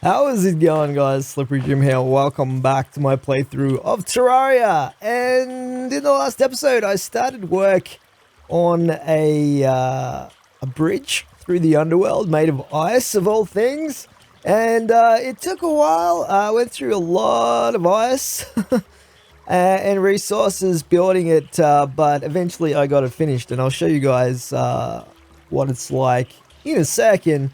How is it going, guys? Slippery Jim here. Welcome back to my playthrough of Terraria. And in the last episode, I started work on a bridge through the underworld made of ice, of all things. And it took a while. I went through a lot of ice and resources building it, but eventually I got it finished. And I'll show you guys what it's like in a second.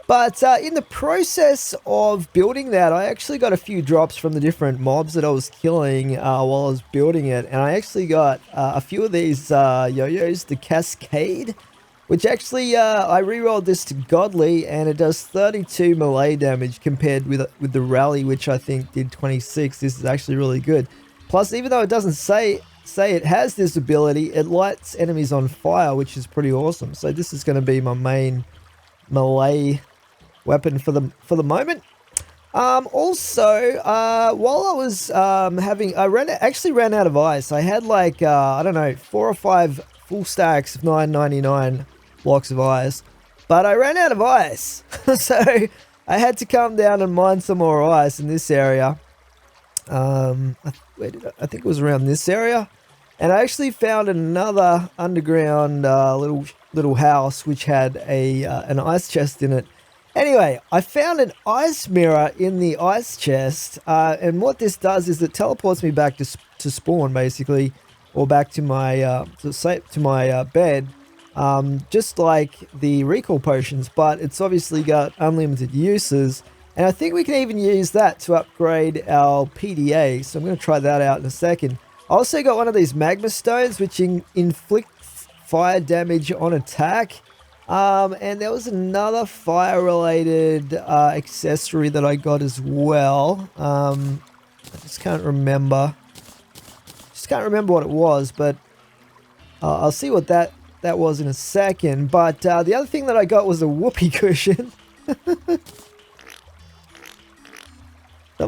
But in the process of building that, I actually got a few drops from the different mobs that I was killing while I was building it. And I actually got a few of these yo-yos, the Cascade, which actually I rerolled this to Godly, and it does 32 melee damage compared with the Rally, which I think did 26. This is actually really good. Plus, even though it doesn't say it has this ability, it lights enemies on fire, which is pretty awesome. So this is going to be my main melee weapon for the moment. Also, while I was actually ran out of ice. I had like I don't know, 4 or 5 full stacks of 9.99 blocks of ice, but I ran out of ice, so I had to come down and mine some more ice in this area. I think it was around this area, and I actually found another underground little house which had an ice chest in it. Anyway, I found an ice mirror in the ice chest, and what this does is it teleports me back to spawn, basically, or back to my bed, just like the recall potions. But it's obviously got unlimited uses, and I think we can even use that to upgrade our PDA. So I'm going to try that out in a second. I also got one of these Magma Stones, which inflicts fire damage on attack. And there was another fire-related accessory that I got as well. I just can't remember. What it was, but I'll see what that was in a second. But the other thing that I got was a whoopee cushion. That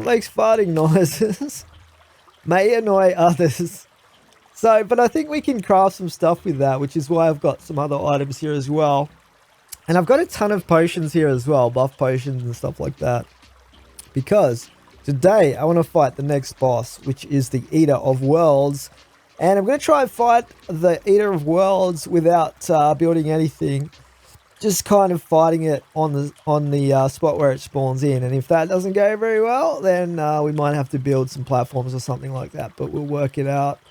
makes farting noises. May annoy others. So, but I think we can craft some stuff with that, which is why I've got some other items here as well. And I've got a ton of potions here as well, buff potions and stuff like that. Because today I want to fight the next boss, which is the Eater of Worlds. And I'm going to try and fight the Eater of Worlds without building anything. Just kind of fighting it on the spot where it spawns in. And if that doesn't go very well, then we might have to build some platforms or something like that. But we'll work it out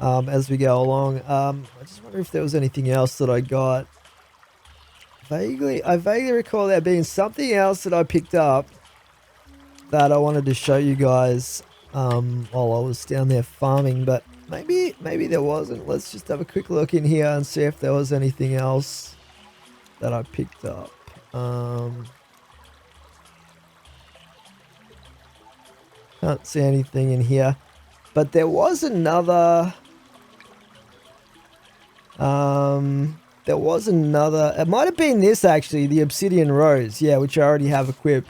as we go along. I just wonder if there was anything else that I got. I vaguely recall there being something else that I picked up that I wanted to show you guys while I was down there farming, but maybe there wasn't. Let's just have a quick look in here and see if there was anything else that I picked up. Can't see anything in here, but there was another. It might have been this actually, the Obsidian Rose, yeah, which I already have equipped.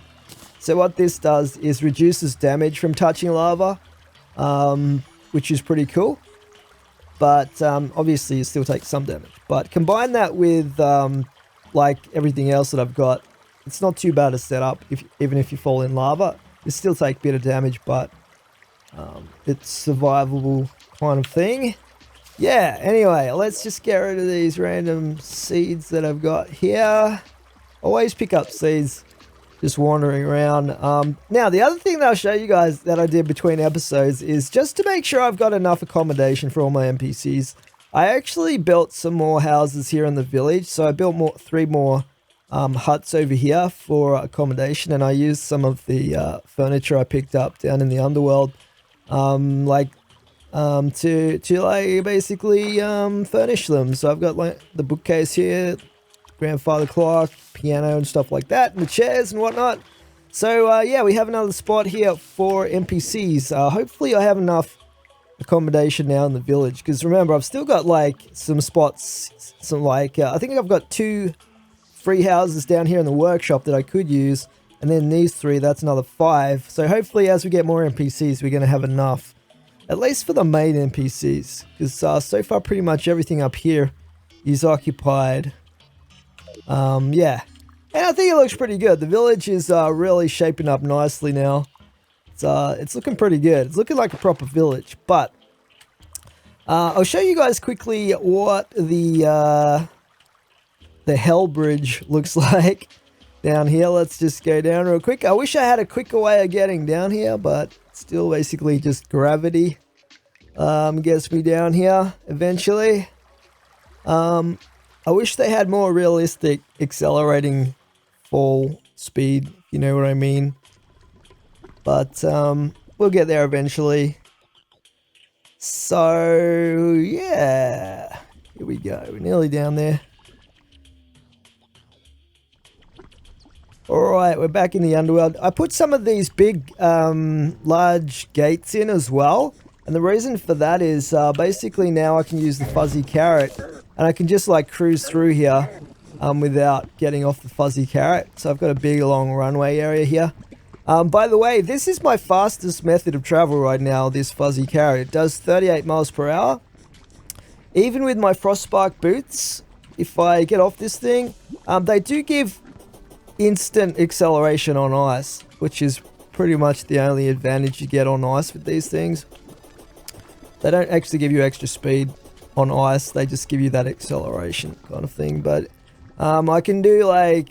So what this does is reduces damage from touching lava, which is pretty cool. But obviously you still take some damage. But combine that with like everything else that I've got, it's not too bad to set up, even if you fall in lava. You still take a bit of damage, but it's survivable kind of thing. Yeah, anyway, let's just get rid of these random seeds that I've got here. Always pick up seeds just wandering around. Now, the other thing that I'll show you guys that I did between episodes is just to make sure I've got enough accommodation for all my NPCs. I actually built some more houses here in the village. So I built 3 more huts over here for accommodation. And I used some of the furniture I picked up down in the underworld. To like basically furnish them. So I've got like the bookcase here, grandfather clock, piano and stuff like that, and the chairs and whatnot. So yeah, we have another spot here for NPCs. Hopefully I have enough accommodation now in the village, because remember, I've still got like some spots, some like I think I've got 2 free houses down here in the workshop that I could use, and then these 3, that's another 5. So hopefully as we get more NPCs, we're going to have enough. At least for the main NPCs, because so far pretty much everything up here is occupied. Yeah. And I think it looks pretty good. The village is really shaping up nicely now. It's looking pretty good. It's looking like a proper village. But I'll show you guys quickly what the Hell Bridge looks like down here. Let's just go down real quick. I wish I had a quicker way of getting down here, but still basically just gravity gets me down here eventually. I wish they had more realistic accelerating fall speed, you know what I mean. But we'll get there eventually. So yeah, here we go. We're nearly down there. Alright, we're back in the underworld. I put some of these big, large gates in as well. And the reason for that is basically now I can use the fuzzy carrot. And I can just like cruise through here without getting off the fuzzy carrot. So I've got a big long runway area here. By the way, this is my fastest method of travel right now, this fuzzy carrot. It does 38 miles per hour. Even with my Frostbark boots, if I get off this thing, they do give instant acceleration on ice, which is pretty much the only advantage you get on ice with these things. They don't actually give you extra speed on ice, they just give you that acceleration kind of thing. But I can do like,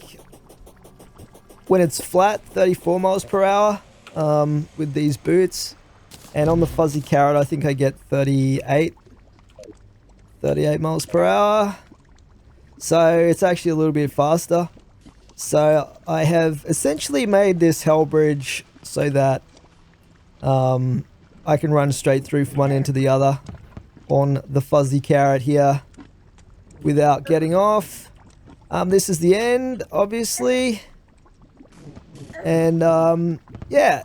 when it's flat, 34 miles per hour with these boots. And on the fuzzy carrot, I think I get 38 miles per hour. So it's actually a little bit faster. So I have essentially made this hell bridge so that I can run straight through from one end to the other on the fuzzy carrot here without getting off. This is the end, obviously. And yeah,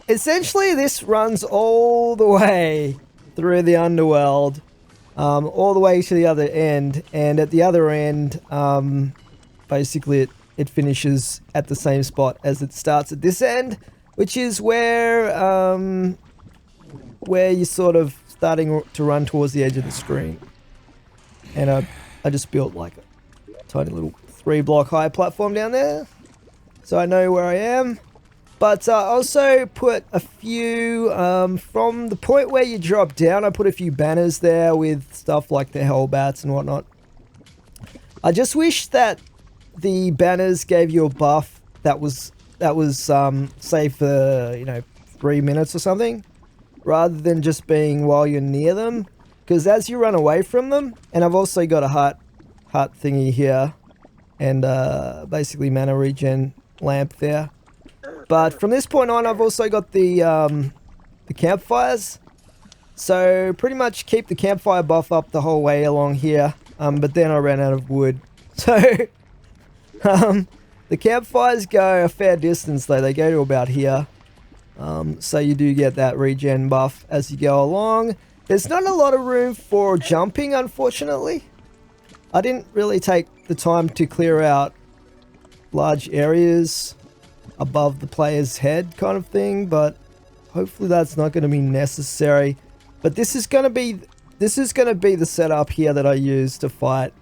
essentially this runs all the way through the underworld, all the way to the other end. And at the other end, basically it finishes at the same spot as it starts at this end, which is where you're sort of starting to run towards the edge of the screen. And I just built like a tiny little 3-block high platform down there, so I know where I am. But I also put a few, from the point where you drop down, I put a few banners there with stuff like the Hellbats and whatnot. I just wish that the banners gave you a buff that was say for, you know, 3 minutes or something, rather than just being while you're near them. Because as you run away from them, and I've also got a heart thingy here, and basically mana regen lamp there. But from this point on, I've also got the campfires. So pretty much keep the campfire buff up the whole way along here. But then I ran out of wood. So the campfires go a fair distance though. They go to about here. So you do get that regen buff as you go along. There's not a lot of room for jumping, unfortunately. I didn't really take the time to clear out large areas above the player's head kind of thing, but hopefully that's not going to be necessary. But this is going to be the setup here that I use to fight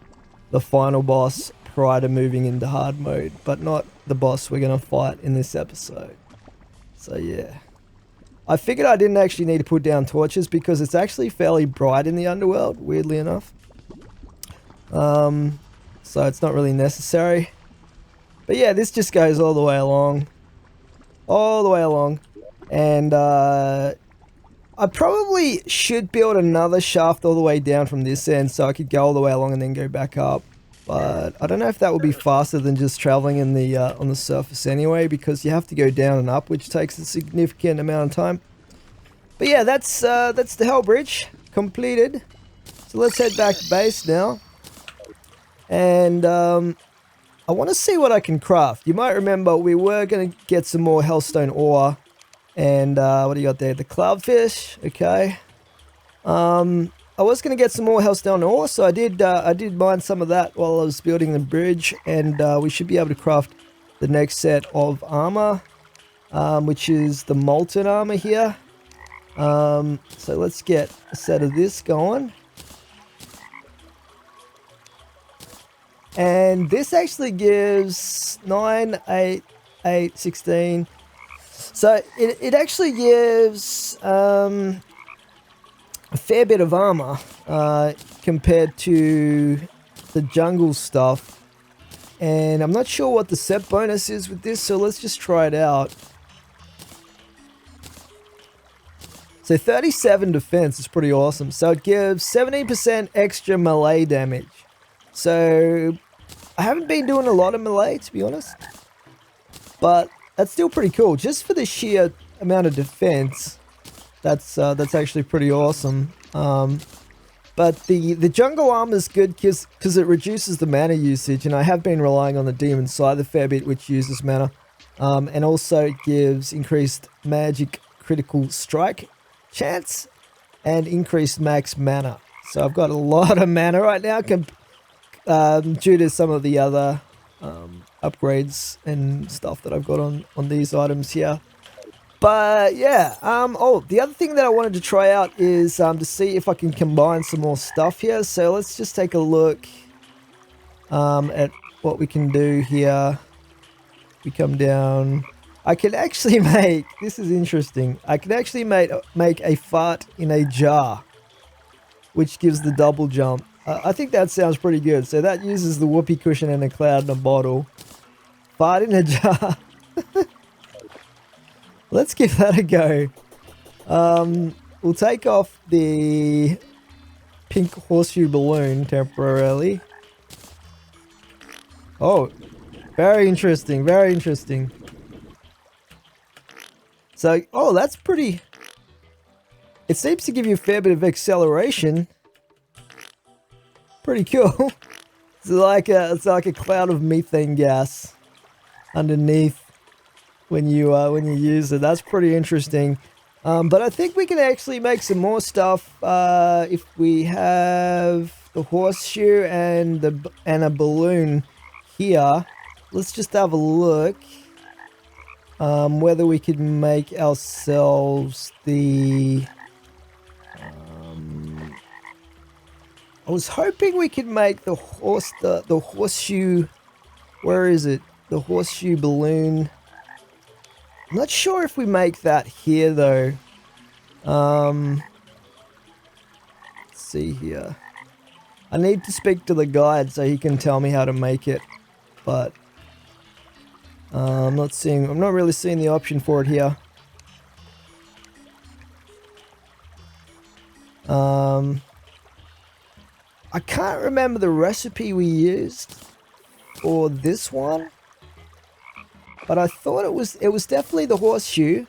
the final boss prior to moving into hard mode, but not the boss we're going to fight in this episode. So yeah, I figured I didn't actually need to put down torches because it's actually fairly bright in the underworld, weirdly enough. So it's not really necessary. But yeah, this just goes all the way along. And I probably should build another shaft all the way down from this end so I could go all the way along and then go back up. But I don't know if that would be faster than just traveling in the on the surface anyway, because you have to go down and up, which takes a significant amount of time. But yeah, that's the Hell Bridge completed. So let's head back to base now. And I want to see what I can craft. You might remember we were going to get some more Hellstone ore. And what do you got there? The cloudfish. Okay. I was going to get some more Hellstone ore, so I did mine some of that while I was building the bridge. And we should be able to craft the next set of armor, which is the Molten Armor here. So let's get a set of this going. And this actually gives 9, 8, 8, 16. So it actually gives a fair bit of armor compared to the jungle stuff. And I'm not sure what the set bonus is with this, so let's just try it out. So 37 defense is pretty awesome. So it gives 17% extra melee damage. So I haven't been doing a lot of melee, to be honest. But that's still pretty cool. Just for the sheer amount of defense, that's actually pretty awesome. But the jungle armor is good because it reduces the mana usage, and I have been relying on the demon scythe a fair bit, which uses mana. And also it gives increased magic critical strike chance and increased max mana. So I've got a lot of mana right now due to some of the other upgrades and stuff that I've got on these items here. But yeah, oh, the other thing that I wanted to try out is to see if I can combine some more stuff here. So let's just take a look at what we can do here. We come down. I can actually make, this is interesting, I can actually make a fart in a jar, which gives the double jump. I think that sounds pretty good. So that uses the whoopee cushion and a cloud in a bottle. Fart in a jar. Let's give that a go. We'll take off the pink horseshoe balloon temporarily. Oh, very interesting, very interesting. So, oh, that's pretty... It seems to give you a fair bit of acceleration. Pretty cool. It's like a cloud of methane gas underneath when you use it. That's pretty interesting. But I think we can actually make some more stuff if we have the horseshoe and a balloon here. Let's just have a look. Whether we could make ourselves the... I was hoping we could make the horseshoe... Where is it? The horseshoe balloon. I'm not sure if we make that here, though. Let's see here. I need to speak to the guide so he can tell me how to make it. But... I'm not really seeing the option for it here. I can't remember the recipe we used for this one, but I thought it was definitely the horseshoe.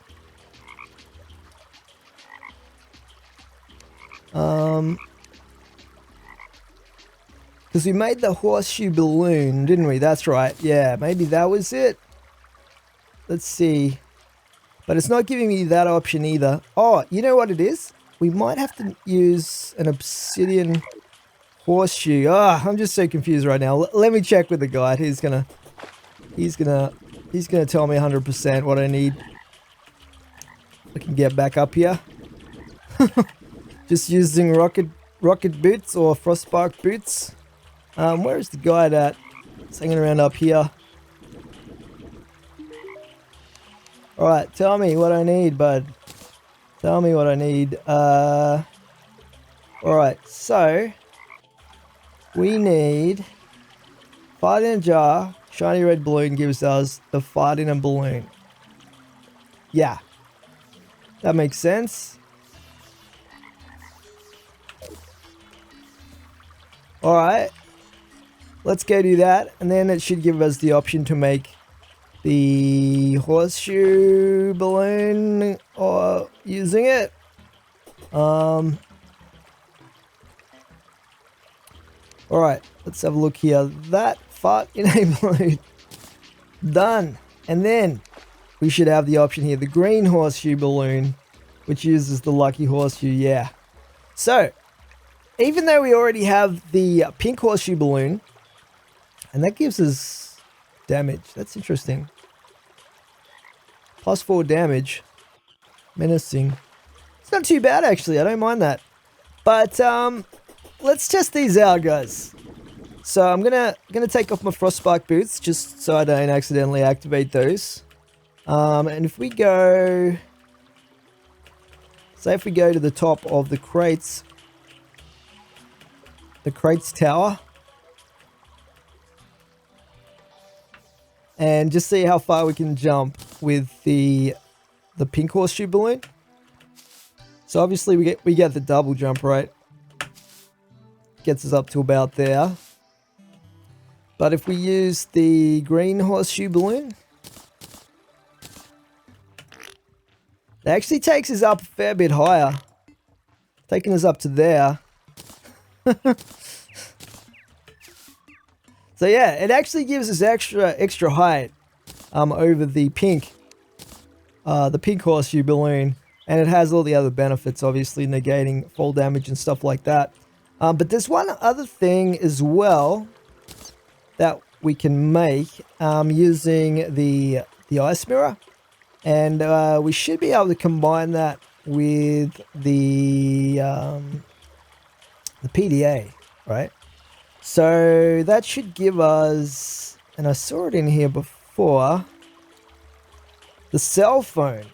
Because we made the horseshoe balloon, didn't we? That's right. Yeah, maybe that was it. Let's see. But it's not giving me that option either. Oh, you know what it is? We might have to use an obsidian horseshoe. Ah, I'm just so confused right now. Let me check with the guide. He's gonna tell me 100% what I need. I can get back up here. Just using rocket boots or frostbark boots. Where is the guide at? It's hanging around up here. Alright, tell me what I need, bud. Tell me what I need. Alright, so we need fart in a jar. Shiny red balloon gives us the fart in a balloon. Yeah. That makes sense. Alright. Let's go do that. And then it should give us the option to make the horseshoe balloon or using it. Alright, let's have a look here. That fart in a balloon. Done. And then we should have the option here, the green horseshoe balloon, which uses the lucky horseshoe. Yeah. So, even though we already have the pink horseshoe balloon, and that gives us damage. That's interesting. +4 damage. Menacing. It's not too bad, actually. I don't mind that. But, let's test these out, guys. So I'm gonna take off my frostspike boots just so I don't accidentally activate those. And if we go, say if we go to the top of the crates tower, and just see how far we can jump with the pink horseshoe balloon. So obviously we get the double jump, right? Gets us up to about there. But if we use the green horseshoe balloon, it actually takes us up a fair bit higher. Taking us up to there. So yeah, it actually gives us extra height over the pink horseshoe balloon, and it has all the other benefits, obviously negating fall damage and stuff like that. But there's one other thing as well that we can make using the ice mirror, and we should be able to combine that with the PDA, right? So that should give us, and I saw it in here before, the cell phone.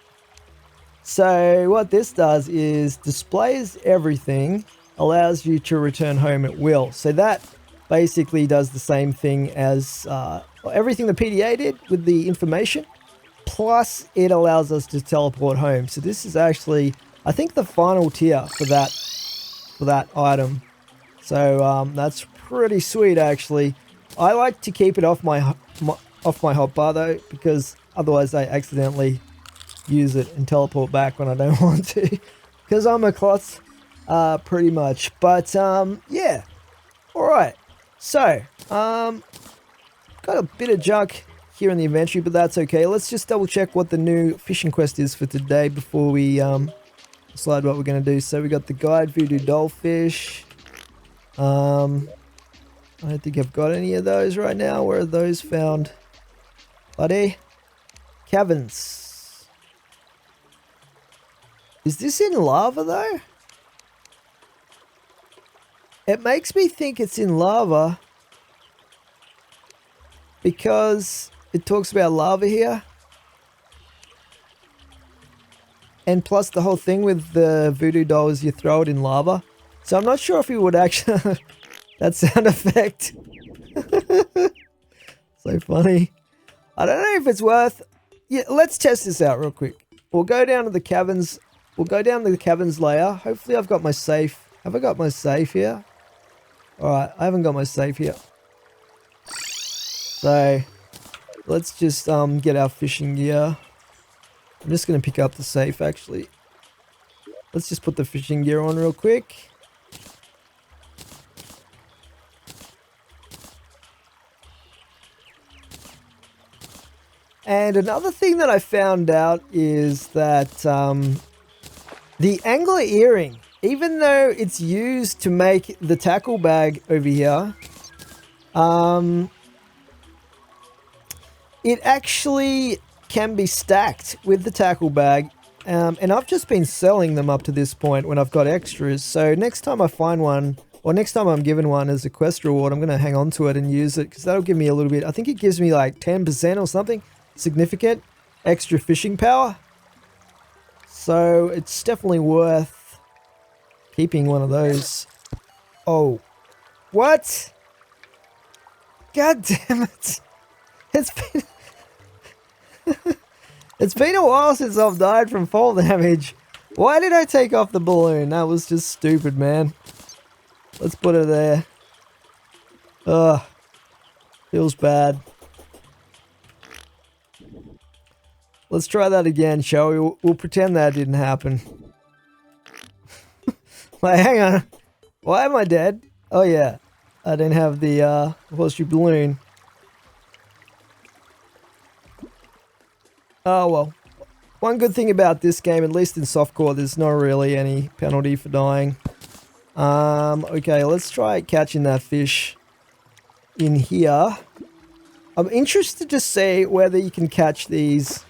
So what this does is displays everything, allows you to return home at will. So that basically does the same thing as everything the PDA did with the information, plus it allows us to teleport home. So this is actually, I think, the final tier for that item. So that's pretty sweet, actually. I like to keep it off my hotbar though, because otherwise I accidentally use it and teleport back when I don't want to, because I'm a klutz pretty much. But yeah, all right. So got a bit of junk here in the inventory, but that's okay. Let's just double check what the new fishing quest is for today before we decide what we're going to do. So we got the guide voodoo dollfish. I don't think I've got any of those right now. Where are those found, buddy? Caverns. Is this in lava though? It makes me think it's in lava because it talks about lava here. And plus the whole thing with the voodoo doll is you throw it in lava. So I'm not sure if he would actually... that sound effect. So funny. I don't know if it's worth... Yeah, let's test this out real quick. We'll go down to the caverns. We'll go down to the caverns layer. Hopefully I've got my safe. Have I got my safe here? Alright, I haven't got my safe here. So, let's just get our fishing gear. I'm just going to pick up the safe, actually. Let's just put the fishing gear on real quick. And another thing that I found out is that the angler earring, even though it's used to make the tackle bag over here, it actually can be stacked with the tackle bag. And I've just been selling them up to this point when I've got extras. So next time I find one, or next time I'm given one as a quest reward, I'm going to hang on to it and use it, because that'll give me a little bit. I think it gives me like 10% or something. Significant extra fishing power, so it's definitely worth keeping one of those. Oh, what? God damn it. It's been a while since I've died from fall damage. Why did I take off the balloon? That was just stupid, man. Let's put it there. Ugh, feels bad. Let's try that again, shall we? We'll pretend that didn't happen. Wait, hang on. Why am I dead? Oh yeah, I didn't have the horseshoe balloon. Oh well. One good thing about this game, at least in softcore, there's not really any penalty for dying. Okay, let's try catching that fish in here. I'm interested to see whether you can catch these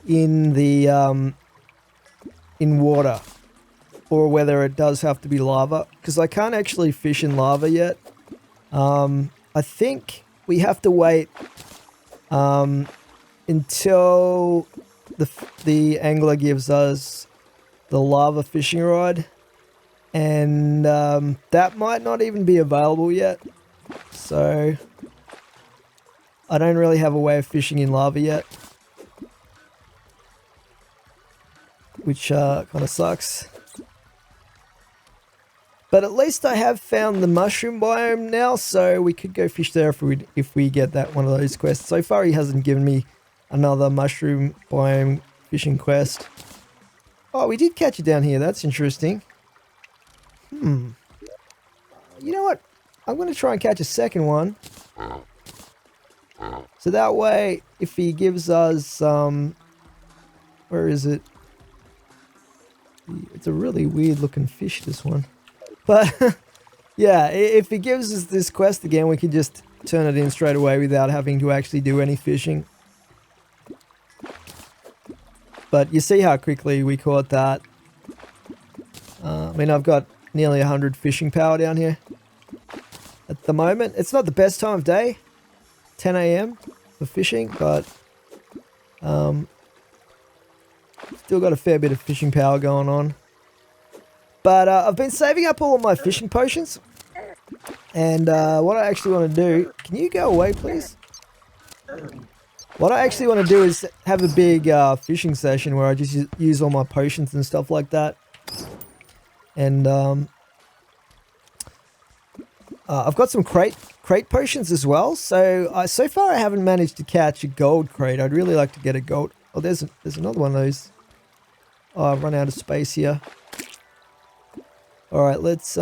in the in water, or whether it does have to be lava, because I can't actually fish in lava yet. I think we have to wait until the angler gives us the lava fishing rod, and that might not even be available yet. So I don't really have a way of fishing in lava yet, which kind of sucks. But at least I have found the mushroom biome now, so we could go fish there if we get that one of those quests. So far he hasn't given me another mushroom biome fishing quest. Oh, we did catch it down here. That's interesting. You know what? I'm going to try and catch a second one. So that way, if he gives us, where is it? It's a really weird looking fish, this one. But, yeah, if he gives us this quest again, we can just turn it in straight away without having to actually do any fishing. But you see how quickly we caught that. I mean, I've got nearly 100 fishing power down here at the moment. It's not the best time of day, 10 AM for fishing, but still got a fair bit of fishing power going on. But I've been saving up all of my fishing potions, and what I actually want to do, can you go away please? What I actually want to do is have a big fishing session where I just use all my potions and stuff like that. And I've got some crate potions as well. So so far I haven't managed to catch a gold crate. I'd really like to get a gold. Oh, there's another one of those. Oh, I've run out of space here. All right, let's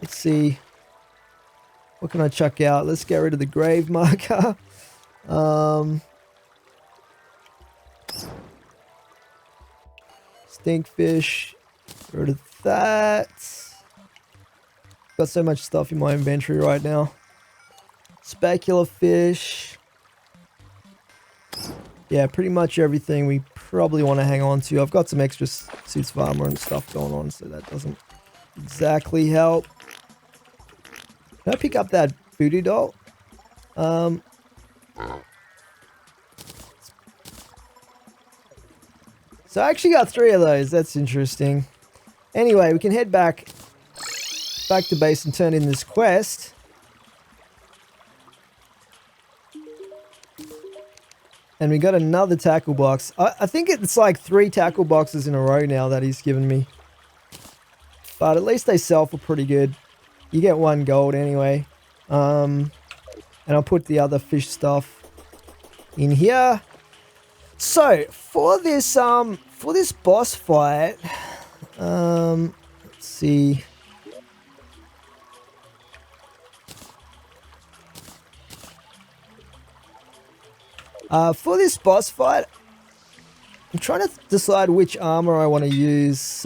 see. What can I chuck out? Let's get rid of the grave marker. Stinkfish. Get rid of that. Got so much stuff in my inventory right now. Specular fish. Yeah, pretty much everything we probably want to hang on to. I've got some extra suits of armor and stuff going on, so that doesn't exactly help. Can I pick up that voodoo doll? So I actually got 3 of those. That's interesting. Anyway, we can head back to base and turn in this quest. And we got another tackle box. I think it's like 3 tackle boxes in a row now that he's given me. But at least they sell for pretty good. You get 1 gold anyway. And I'll put the other fish stuff in here. So for this boss fight, let's see. For this boss fight, I'm trying to decide which armor I want to use.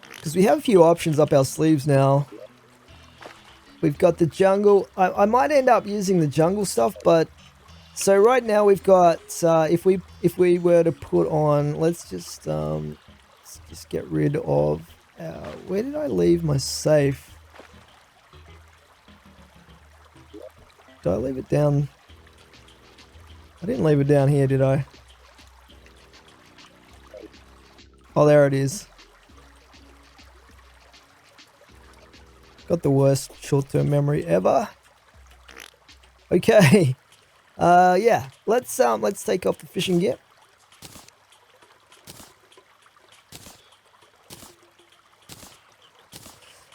Because we have a few options up our sleeves now. We've got the jungle. I might end up using the jungle stuff, but so right now we've got. If we were to put on, let's just get rid of. Where did I leave my safe? Did I leave it down? I didn't leave it down here, did I? Oh, there it is. Got the worst short-term memory ever. Okay. Yeah. Let's take off the fishing gear.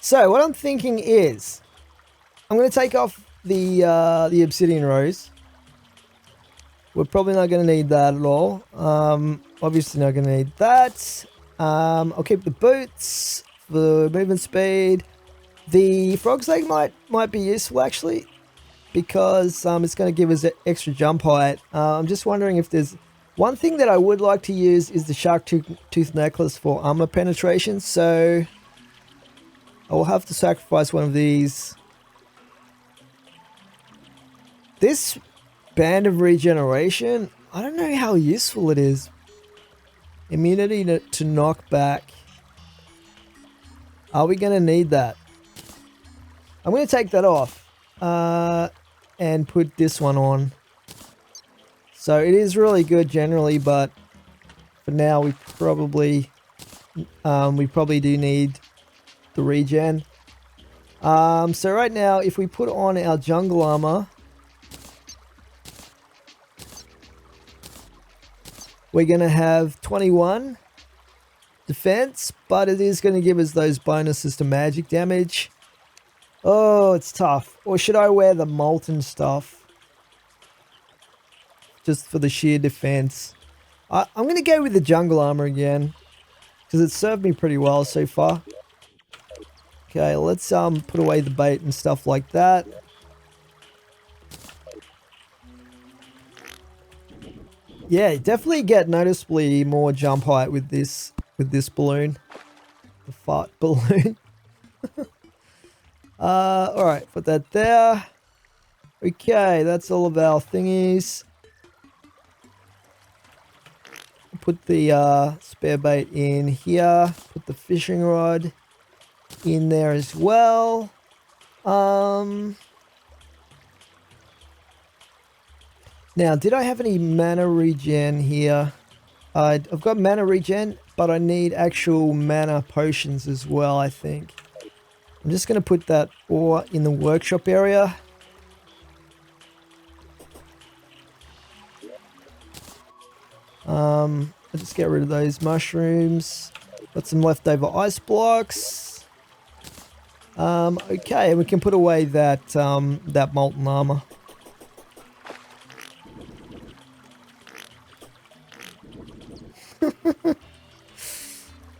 So what I'm thinking is, I'm going to take off the obsidian rose. We're probably not going to need that at all. Obviously not going to need that. I'll keep the boots for the movement speed. The frog's egg might be useful actually, because it's going to give us extra jump height. I'm just wondering if there's one thing that I would like to use is the shark tooth necklace for armor penetration. So I will have to sacrifice one of these. This band of regeneration, I don't know how useful it is. Immunity to knockback. Are we going to need that? I'm going to take that off and put this one on. So it is really good generally, but for now we probably do need the regen. So right now, if we put on our jungle armor, we're going to have 21 defense, but it is going to give us those bonuses to magic damage. Oh, it's tough. Or should I wear the molten stuff? Just for the sheer defense. I'm going to go with the jungle armor again, because it's served me pretty well so far. Okay, let's put away the bait and stuff like that. Yeah, definitely get noticeably more jump height with this balloon. The fart balloon. Alright, put that there. Okay, that's all of our thingies. Put the spare bait in here. Put the fishing rod in there as well. Now, did I have any mana regen here? I've got mana regen, but I need actual mana potions as well, I think. I'm just going to put that ore in the workshop area. I'll just get rid of those mushrooms. Got some leftover ice blocks. Okay, and we can put away that that molten armor.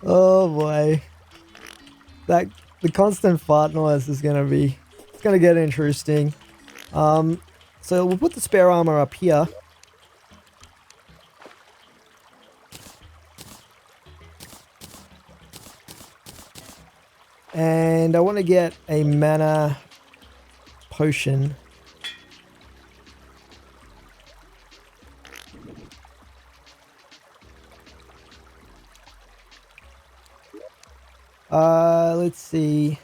Oh boy, the constant fart noise is it's gonna get interesting. So we'll put the spare armor up here. And I want to get a mana potion. Let's see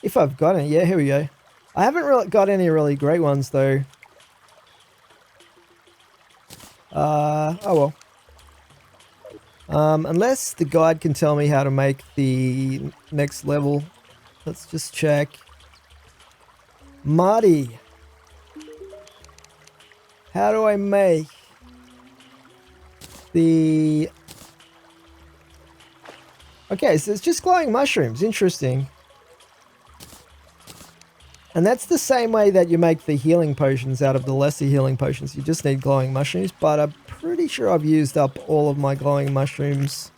if I've got it. Yeah, here we go. I haven't really got any really great ones though. Oh well. Unless the guide can tell me how to make the next level. Let's just check. Marty, how do I make the... Okay, so it's just glowing mushrooms. Interesting. And that's the same way that you make the healing potions out of the lesser healing potions. You just need glowing mushrooms, but I'm pretty sure I've used up all of my glowing mushrooms.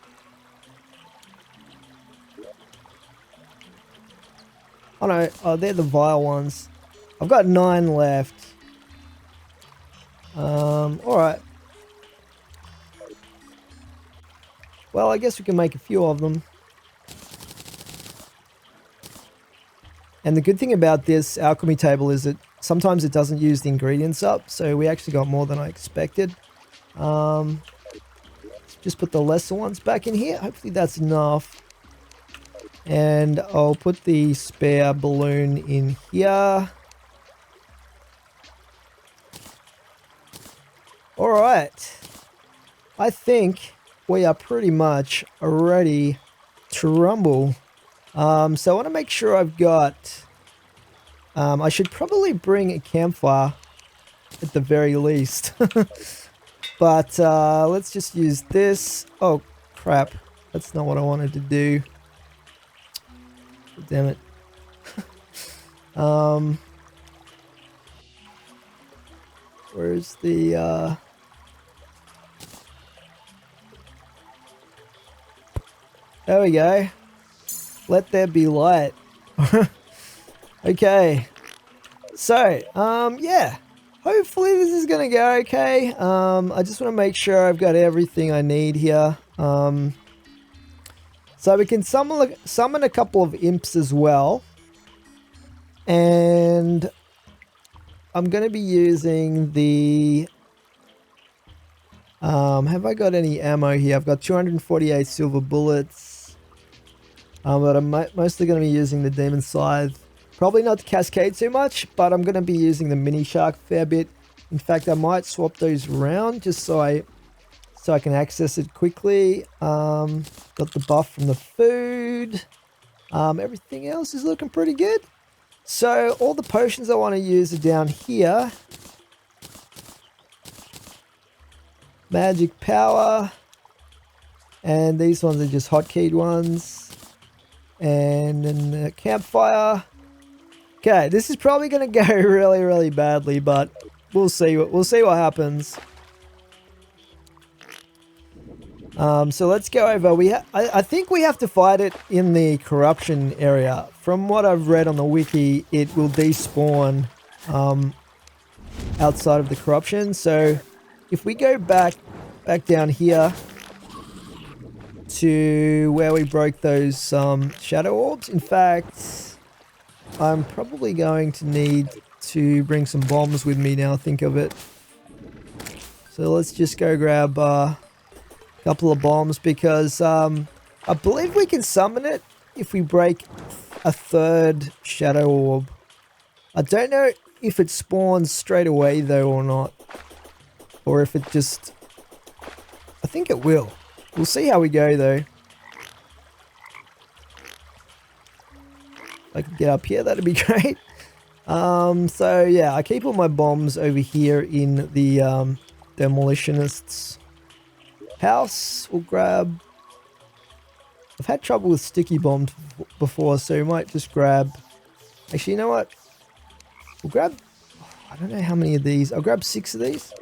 Oh no, oh, they're the vile ones. I've got 9 left. Alright. Well, I guess we can make a few of them. And the good thing about this alchemy table is that sometimes it doesn't use the ingredients up, so we actually got more than I expected. Just put the lesser ones back in here. Hopefully that's enough. And I'll put the spare balloon in here. Alright. I think we are pretty much ready to rumble. So I want to make sure I've got... I should probably bring a campfire at the very least. But let's just use this. Oh, crap. That's not what I wanted to do. Damn it. Where's the... There we go. Let there be light. Okay. So, yeah. Hopefully this is going to go okay. I just want to make sure I've got everything I need here. So we can summon a couple of imps as well. And I'm going to be using the... have I got any ammo here? I've got 248 silver bullets. But I'm mostly going to be using the Demon Scythe. Probably not the Cascade too much, but I'm going to be using the Mini Shark a fair bit. In fact, I might swap those around just so I can access it quickly. Got the buff from the food. Everything else is looking pretty good. So all the potions I want to use are down here. Magic power. And these ones are just hotkeyed ones. And then the campfire. Okay, this is probably going to go really, really badly, but we'll see what happens. So let's go over. I think we have to fight it in the corruption area. From what I've read on the wiki, it will despawn outside of the corruption. So if we go back down here to where we broke those shadow orbs. In fact, I'm probably going to need to bring some bombs with me now, think of it. So let's just go grab a couple of bombs because I believe we can summon it if we break a third shadow orb. I don't know if it spawns straight away though or not. Or if it just... I think it will. We'll see how we go though. If I could get up here, that'd be great. So yeah, I keep all my bombs over here in the demolitionist's house. We'll grab... I've had trouble with sticky bombs before, so we might just grab... Actually, you know what? We'll grab... I don't know how many of these. I'll grab 6 of these.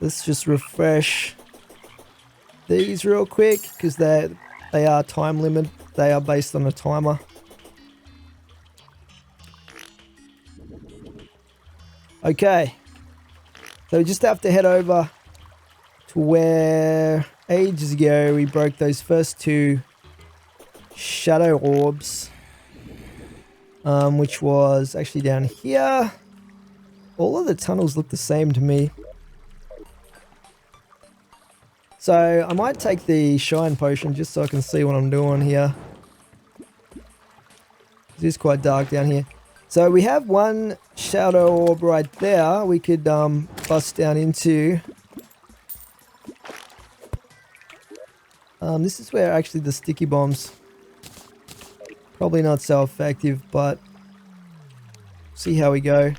Let's just refresh these real quick because they are time limit. They are based on a timer. Okay. So we just have to head over to where ages ago we broke those first 2 shadow orbs. Which was actually down here. All of the tunnels look the same to me. So I might take the shine potion just so I can see what I'm doing here. It is quite dark down here. So we have one shadow orb right there we could bust down into. This is where actually the sticky bombs, probably not so effective, but see how we go.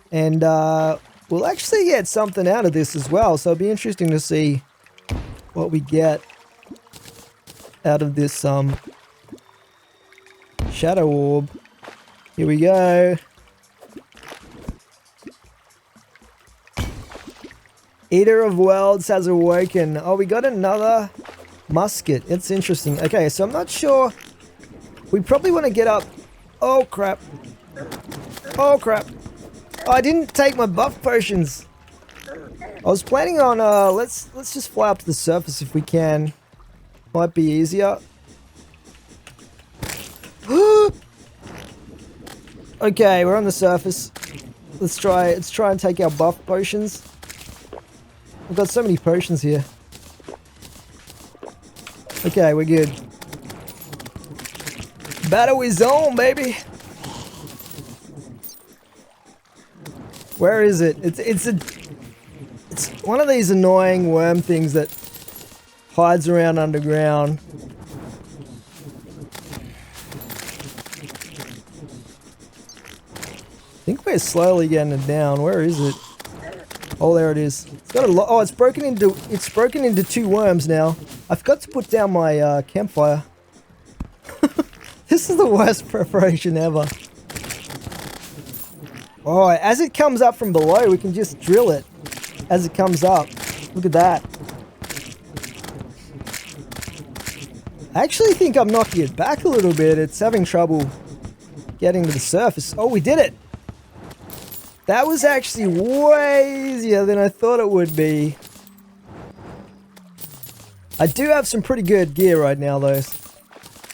And we'll actually get something out of this as well. So it'll be interesting to see what we get out of this shadow orb. Here we go. Eater of Worlds has awoken. Oh, we got another musket. It's interesting. Okay, so I'm not sure. We probably want to get up. Oh, crap. Oh, crap. Oh, I didn't take my buff potions. I was planning on, let's just fly up to the surface if we can. Might be easier. Okay, we're on the surface. Let's try and take our buff potions. We've got so many potions here. Okay, we're good. Battle is on, baby. Where is it? It's one of these annoying worm things that hides around underground. I think we're slowly getting it down. Where is it? Oh, there it is. It's got a lot. Oh, it's broken into 2 worms now. I forgot to put down my campfire. This is the worst preparation ever. Oh, as it comes up from below, we can just drill it as it comes up. Look at that. I actually think I'm knocking it back a little bit. It's having trouble getting to the surface. Oh, we did it. That was actually way easier than I thought it would be. I do have some pretty good gear right now, though.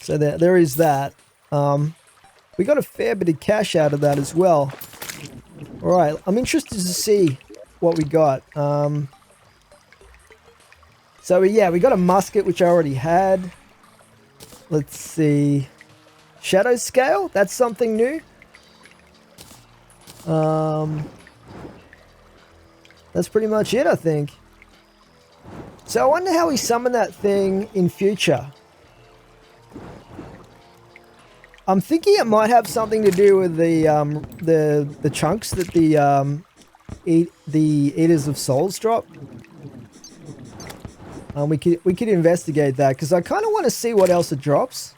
So there is that. We got a fair bit of cash out of that as well. Alright, I'm interested to see what we got. So yeah, we got a musket, which I already had. Let's see. Shadow scale, that's something new. That's pretty much it, I think. So I wonder how we summon that thing in future. I'm thinking it might have something to do with the chunks that the Eaters of Souls drop. We could investigate that because I kind of want to see what else it drops.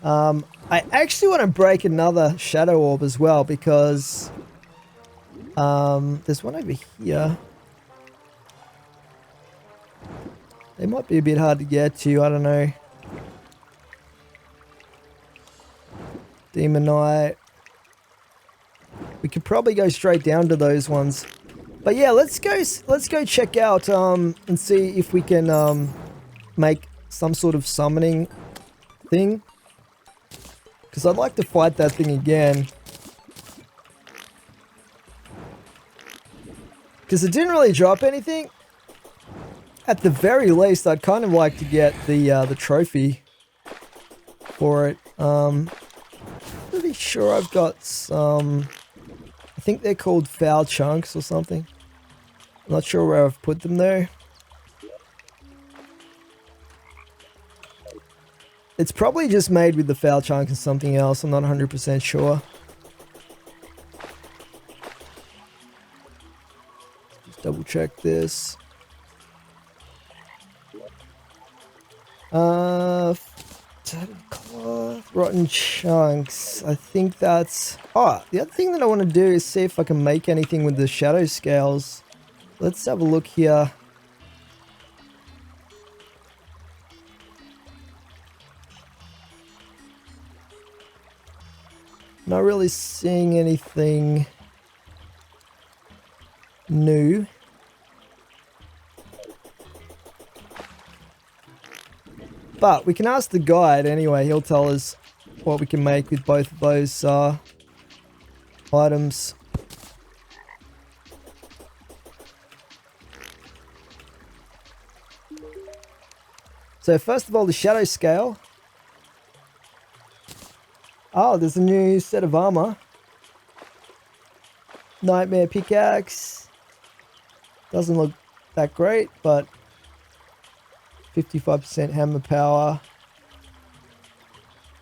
I actually want to break another shadow orb as well because there's one over here. They might be a bit hard to get to. I don't know. Demonite. We could probably go straight down to those ones. But yeah, let's go check out and see if we can make some sort of summoning thing. Because I'd like to fight that thing again. Because it didn't really drop anything. At the very least, I'd kind of like to get the trophy for it. Pretty sure I've got some. I think they're called foul chunks or something. I'm not sure where I've put them though. It's probably just made with the foul chunk and something else. I'm not 100% sure. Just double check this. Cloth, rotten chunks. I think that's... Oh, the other thing that I want to do is see if I can make anything with the shadow scales. Let's have a look here. Not really seeing anything new. But we can ask the guide anyway. He'll tell us what we can make with both of those items. So first of all, the shadow scale. Oh, there's a new set of armor. Nightmare pickaxe. Doesn't look that great, but 55% hammer power.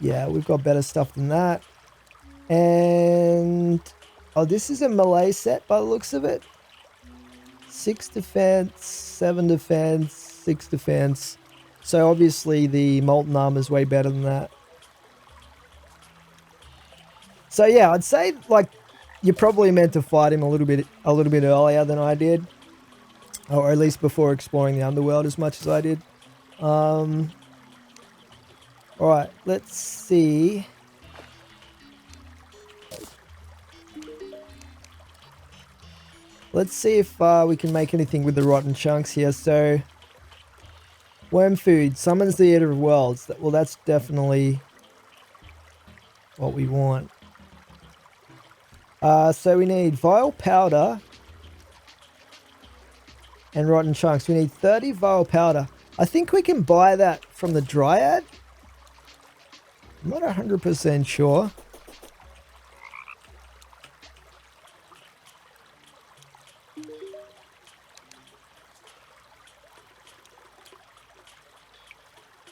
Yeah, we've got better stuff than that. And oh, this is a melee set by the looks of it. 6 defense, 7 defense, 6 defense. So obviously the Molten Armor is way better than that. So yeah, I'd say like you're probably meant to fight him a little bit earlier than I did, or at least before exploring the underworld as much as I did. All right, let's see. Let's see if we can make anything with the rotten chunks here. So, worm food summons the Eater of Worlds. Well, that's definitely what we want. So we need vile powder and rotten chunks. We need 30 vile powder. I think we can buy that from the Dryad. I'm not 100% sure.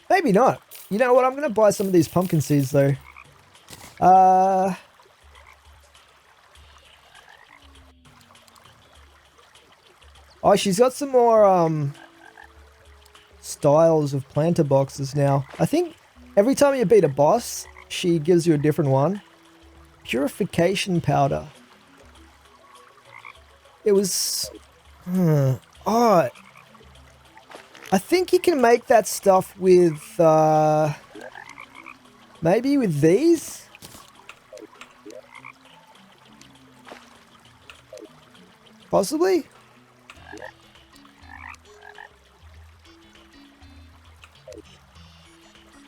Maybe not. You know what? I'm going to buy some of these pumpkin seeds though. Oh, she's got some more styles of planter boxes now. I think every time you beat a boss, she gives you a different one. Purification powder. It was... Oh, I think you can make that stuff with... maybe with these? Possibly?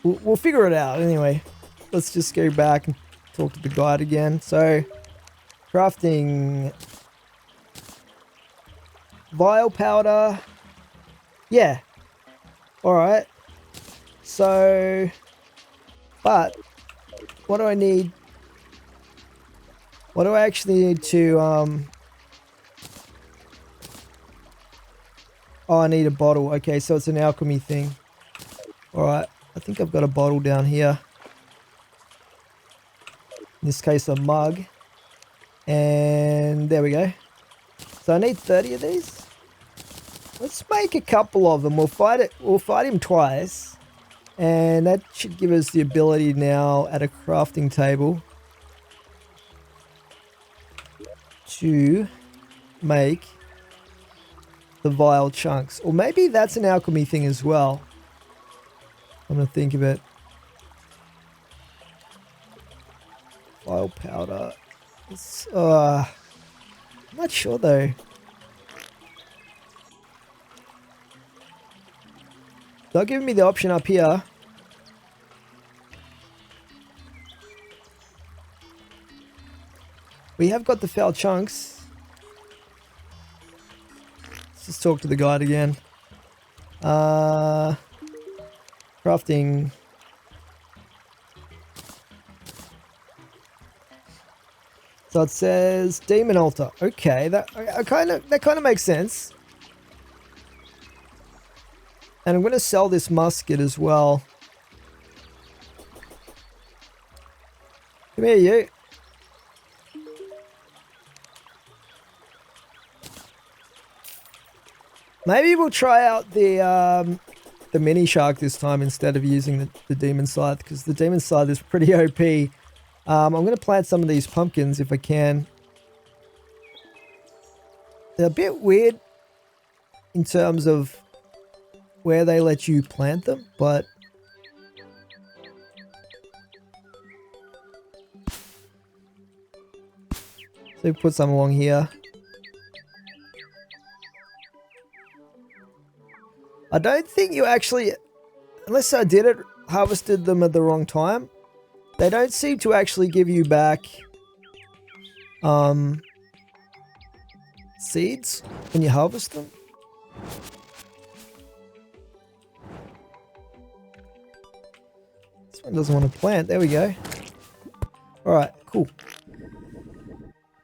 We'll figure it out anyway. Let's just go back and talk to the guide again. So, crafting vial powder. Yeah. Alright. So, but what do I need? What do I actually need to, oh, I need a bottle. Okay, so it's an alchemy thing. Alright, I think I've got a bottle down here. In this case, a mug. And there we go. So I need 30 of these. Let's make a couple of them. We'll fight him twice. And that should give us the ability now at a crafting table to make the vial chunks. Or maybe that's an alchemy thing as well. I'm gonna think of it. Vial powder. It's, I'm not sure though. Not giving me the option up here. We have got the foul chunks. Let's just talk to the guide again. Crafting. So it says demon altar. Okay, that kind of makes sense. And I'm going to sell this musket as well. Come here, you. Maybe we'll try out the mini shark this time instead of using the demon scythe, because the demon scythe is pretty OP. I'm going to plant some of these pumpkins if I can. They're a bit weird in terms of where they let you plant them, but so put some along here. I don't think you actually, unless I did it, harvested them at the wrong time. They don't seem to actually give you back seeds when you harvest them. This one doesn't want to plant. There we go. Alright, cool.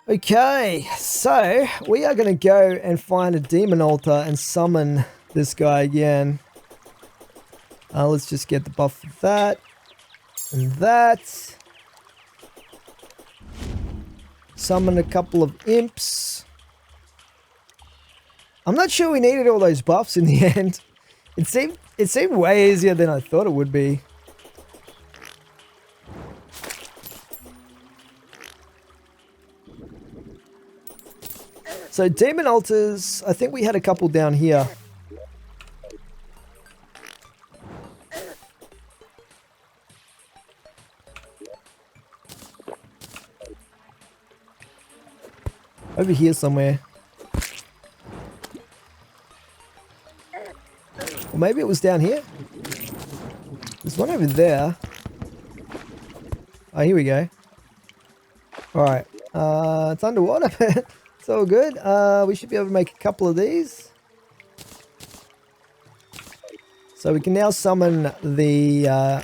Okay, so we are going to go and find a demon altar and summon this guy again. Let's just get the buff of that. And that. Summon a couple of imps. I'm not sure we needed all those buffs in the end. It seemed way easier than I thought it would be. So demon altars, I think we had a couple down here. Over here somewhere. Or maybe it was down here. There's one over there. Oh, here we go. Alright. It's underwater, but it's all good. We should be able to make a couple of these. So we can now summon the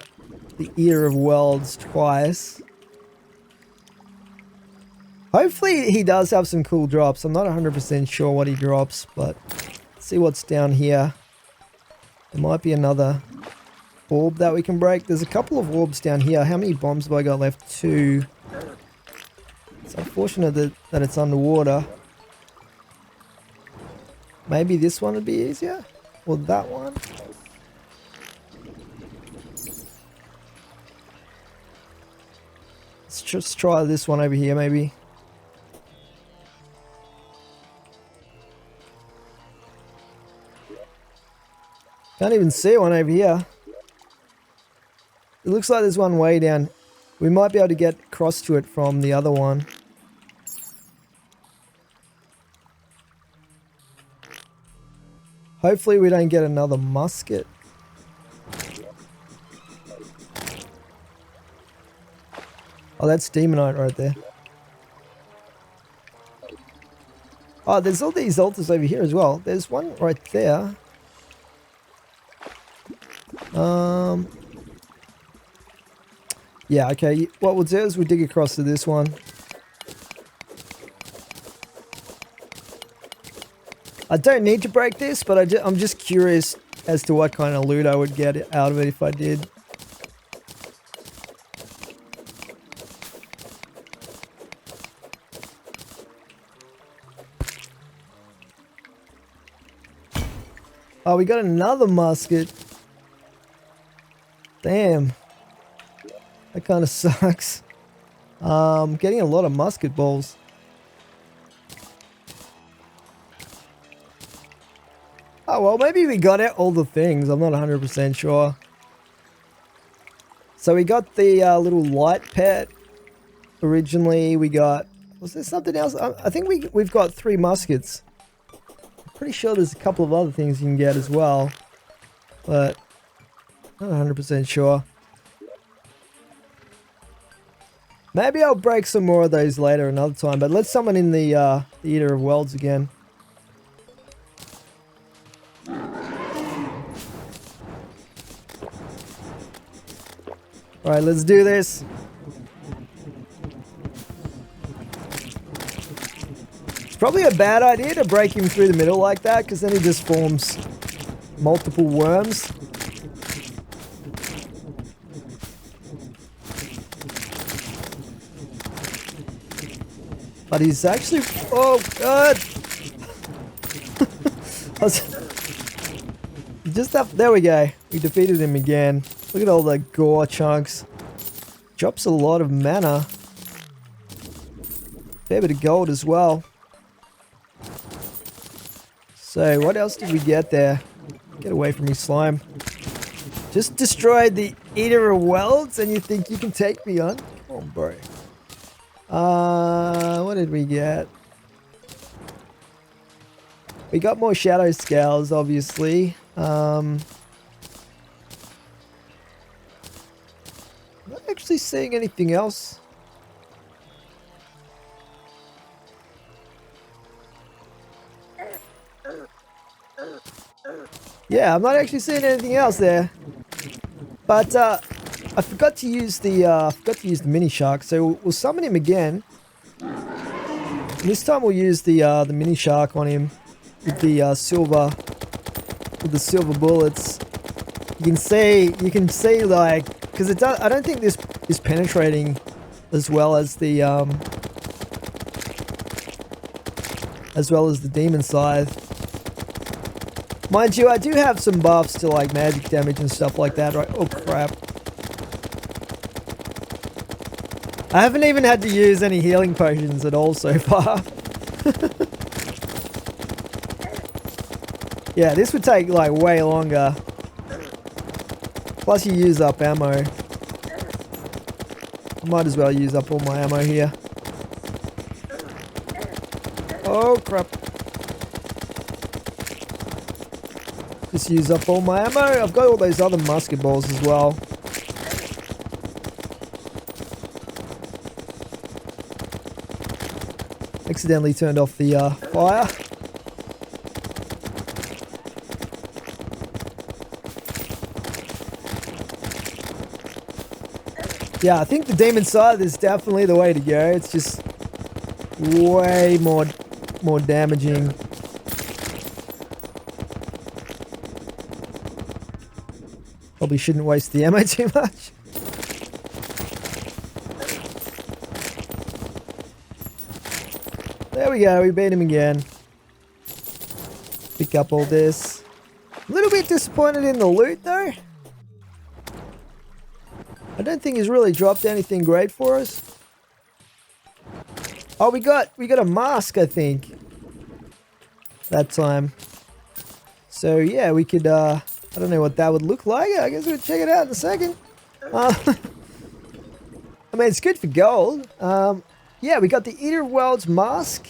Ear of Worlds twice. Hopefully he does have some cool drops. I'm not 100% sure what he drops, but let's see what's down here. There might be another orb that we can break. There's a couple of orbs down here. How many bombs have I got left? 2. It's unfortunate that it's underwater. Maybe this one would be easier? Or that one? Let's just try this one over here, maybe. Can't even see one over here. It looks like there's one way down. We might be able to get across to it from the other one. Hopefully we don't get another musket. Oh, that's demonite right there. Oh, there's all these altars over here as well. There's one right there. Yeah, okay. What we'll do is we'll dig across to this one. I don't need to break this, but I'm just curious as to what kind of loot I would get out of it if I did. Oh, we got another musket. Damn. That kind of sucks. Getting a lot of musket balls. Oh, well, maybe we got it all the things. I'm not 100% sure. So we got the little light pet. Originally, we got... Was there something else? I think we've got 3 muskets. Pretty sure there's a couple of other things you can get as well, but not 100% sure. Maybe I'll break some more of those later another time, but let's summon in the Eater of Worlds again. Alright, let's do this. Probably a bad idea to break him through the middle like that, because then he just forms multiple worms. But he's actually... Oh, God! Just up... There we go. We defeated him again. Look at all the gore chunks. Drops a lot of mana. Fair bit of gold as well. So, what else did we get there? Get away from me, slime. Just destroyed the Eater of Worlds and you think you can take me on? Come on, bro. What did we get? We got more shadow scales, obviously. I'm not actually seeing anything else. Yeah, I'm not actually seeing anything else there. But I forgot to use the mini shark, so we'll summon him again. And this time we'll use the mini shark on him with the silver bullets. You can see like, because it does. I don't think this is penetrating as well as the demon scythe. Mind you, I do have some buffs to like magic damage and stuff like that, right? Oh crap. I haven't even had to use any healing potions at all so far. Yeah, this would take like way longer. Plus you use up ammo. I might as well use up all my ammo here. Oh crap. Just use up all my ammo. I've got all those other musket balls as well. Accidentally turned off the fire. Yeah, I think the demon scythe is definitely the way to go. It's just way more damaging. Probably shouldn't waste the ammo too much. There we go, we beat him again. Pick up all this. A little bit disappointed in the loot though. I don't think he's really dropped anything great for us. Oh, we got a mask, I think. That time. So yeah, we could I don't know what that would look like. I guess we'll check it out in a second. I mean, it's good for gold. Yeah, we got the Eater of Worlds mask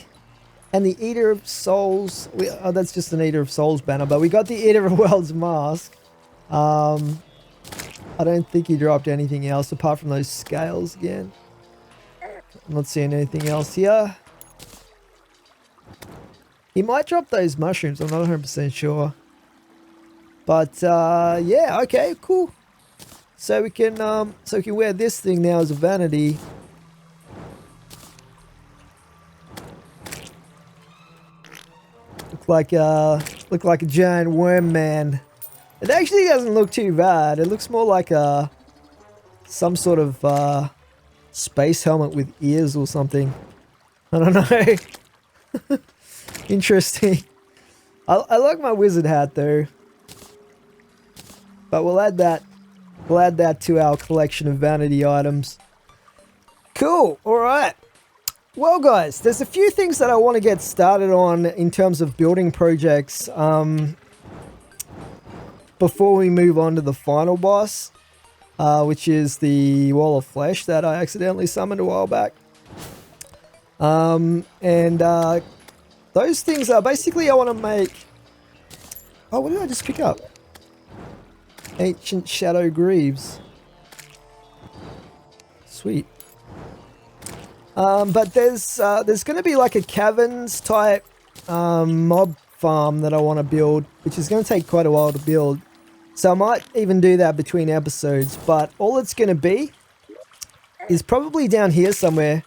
and the Eater of Souls. Oh, that's just an Eater of Souls banner, but we got the Eater of Worlds mask. I don't think he dropped anything else apart from those scales again. I'm not seeing anything else here. He might drop those mushrooms. I'm not 100% sure. But yeah, okay, cool. So we can wear this thing now as a vanity. Look like a giant worm man. It actually doesn't look too bad. It looks more like some sort of space helmet with ears or something. I don't know. Interesting. I like my wizard hat though. But we'll add that to our collection of vanity items. Cool. All right. Well, guys, there's a few things that I want to get started on in terms of building projects before we move on to the final boss, which is the Wall of Flesh that I accidentally summoned a while back. Those things are basically I want to make... Oh, what did I just pick up? Ancient Shadow Greaves. Sweet. But there's going to be like a caverns type mob farm that I want to build, which is going to take quite a while to build. So I might even do that between episodes. But all it's going to be is probably down here somewhere.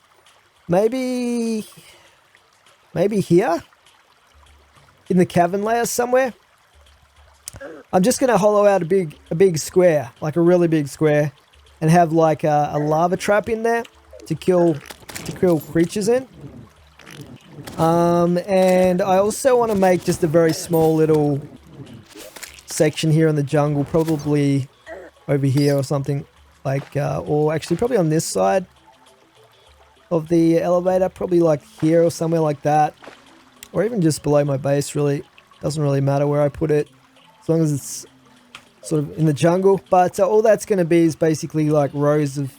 Maybe here in the cavern layer somewhere. I'm just going to hollow out a big square, like a really big square, and have like a lava trap in there to kill creatures in. And I also want to make just a very small little section here in the jungle, probably over here or something, like, or actually probably on this side of the elevator, probably like here or somewhere like that, or even just below my base. Really doesn't really matter where I put it, as long as it's sort of in the jungle. But all that's going to be is basically like rows of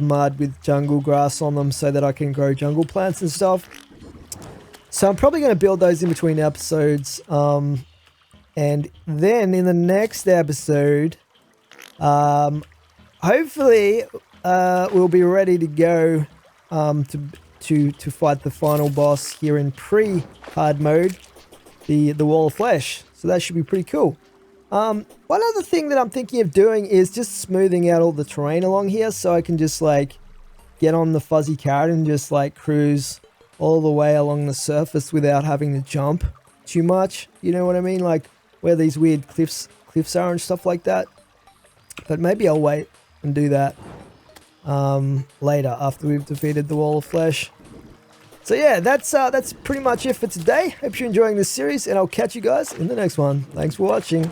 mud with jungle grass on them so that I can grow jungle plants and stuff. So I'm probably going to build those in between episodes. And then in the next episode, hopefully we'll be ready to go to fight the final boss here in pre-hard mode, the Wall of Flesh. So that should be pretty cool. One other thing that I'm thinking of doing is just smoothing out all the terrain along here, so I can just like get on the fuzzy carrot and just like cruise all the way along the surface without having to jump too much. You know what I mean? Like where these weird cliffs are and stuff like that. But maybe I'll wait and do that later after we've defeated the Wall of Flesh. So yeah, that's pretty much it for today. Hope you're enjoying this series, and I'll catch you guys in the next one. Thanks for watching.